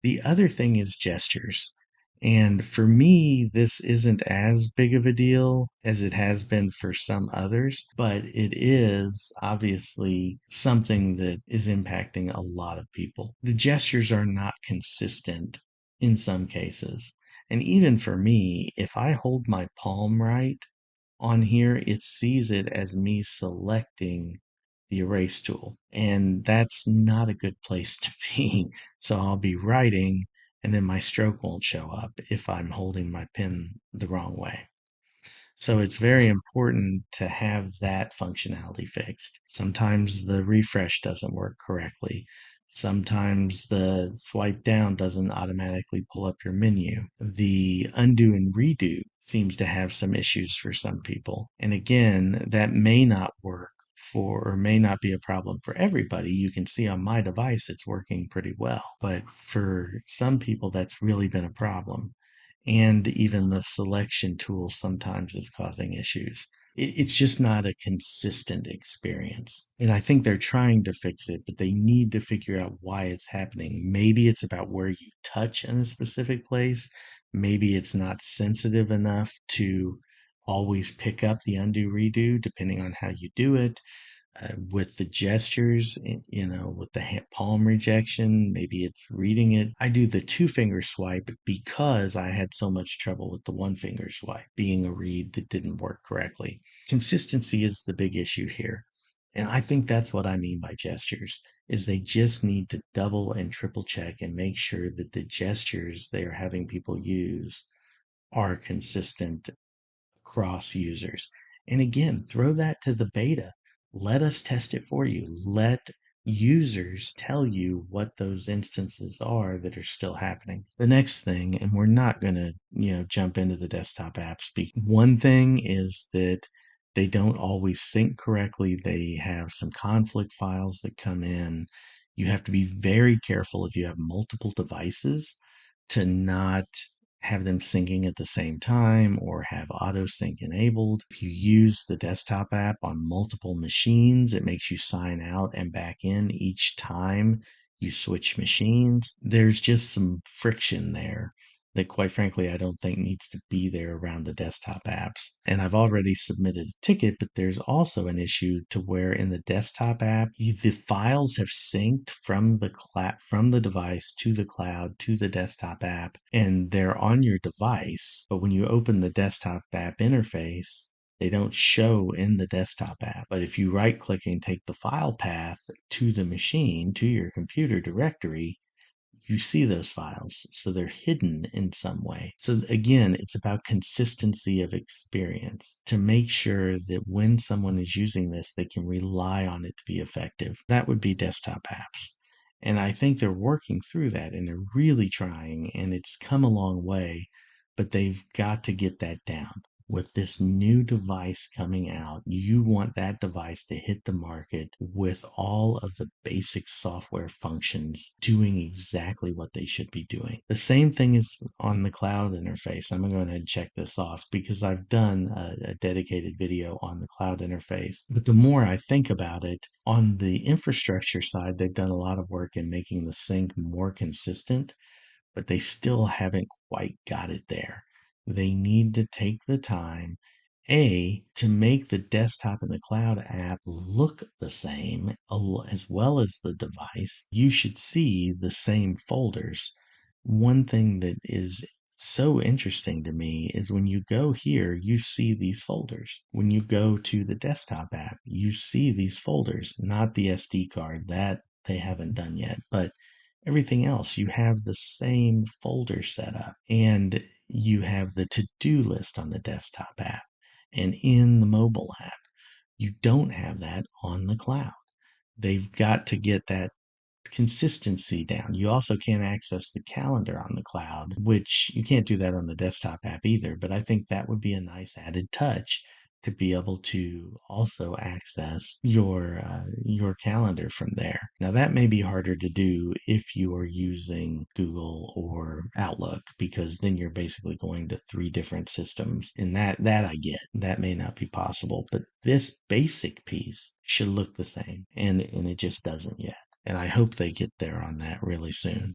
The other thing is gestures. And for me, this isn't as big of a deal as it has been for some others, but it is obviously something that is impacting a lot of people. The gestures are not consistent in some cases. And even for me, if I hold my palm right on here, it sees it as me selecting the erase tool. And that's not a good place to be. So I'll be writing and then my stroke won't show up if I'm holding my pen the wrong way. So it's very important to have that functionality fixed. Sometimes the refresh doesn't work correctly. Sometimes the swipe down doesn't automatically pull up your menu. The undo and redo seems to have some issues for some people. And again, that may not work for or may not be a problem for everybody. You can see on my device it's working pretty well. But for some people, that's really been a problem, and even the selection tool sometimes is causing issues. It's just not a consistent experience. And I think they're trying to fix it, but they need to figure out why it's happening. Maybe it's about where you touch in a specific place. Maybe it's not sensitive enough to always pick up the undo redo, depending on how you do it. With the gestures, with the palm rejection, maybe it's reading it. I do the two finger swipe because I had so much trouble with the one finger swipe being a read that didn't work correctly. Consistency is the big issue here. And I think that's what I mean by gestures, is they just need to double and triple check and make sure that the gestures they are having people use are consistent cross users. And again, throw that to the beta. Let us test it for you. Let users tell you what those instances are that are still happening. The next thing, and we're not going to, jump into the desktop apps. One thing is that they don't always sync correctly. They have some conflict files that come in. You have to be very careful if you have multiple devices to not have them syncing at the same time or have auto sync enabled. If you use the desktop app on multiple machines, it makes you sign out and back in each time you switch machines. There's just some friction there that, quite frankly, I don't think needs to be there around the desktop apps. And I've already submitted a ticket, but there's also an issue to where in the desktop app, the files have synced from the device to the cloud to the desktop app, and they're on your device. But when you open the desktop app interface, they don't show in the desktop app. But if you right click and take the file path to the machine, to your computer directory, you see those files. So they're hidden in some way. So again, it's about consistency of experience to make sure that when someone is using this, they can rely on it to be effective. That would be desktop apps. And I think they're working through that and they're really trying, and it's come a long way, but they've got to get that down. With this new device coming out, you want that device to hit the market with all of the basic software functions doing exactly what they should be doing. The same thing is on the cloud interface. I'm going to go ahead and check this off because I've done a dedicated video on the cloud interface. But the more I think about it, on the infrastructure side, they've done a lot of work in making the sync more consistent, but they still haven't quite got it there. They need to take the time, to make the desktop and the cloud app look the same, as well as the device. You should see the same folders. One thing that is so interesting to me is when you go here, you see these folders. When you go to the desktop app, you see these folders, not the SD card. That they haven't done yet, but everything else, you have the same folder set up, and you have the to-do list on the desktop app and in the mobile app. You don't have that on the cloud. They've got to get that consistency down. You also can't access the calendar on the cloud, which you can't do that on the desktop app either. But I think that would be a nice added touch to be able to also access your calendar from there. Now that may be harder to do if you are using Google or Outlook, because then you're basically going to three different systems. And that I get. That may not be possible, but this basic piece should look the same, and it just doesn't yet. And I hope they get there on that really soon.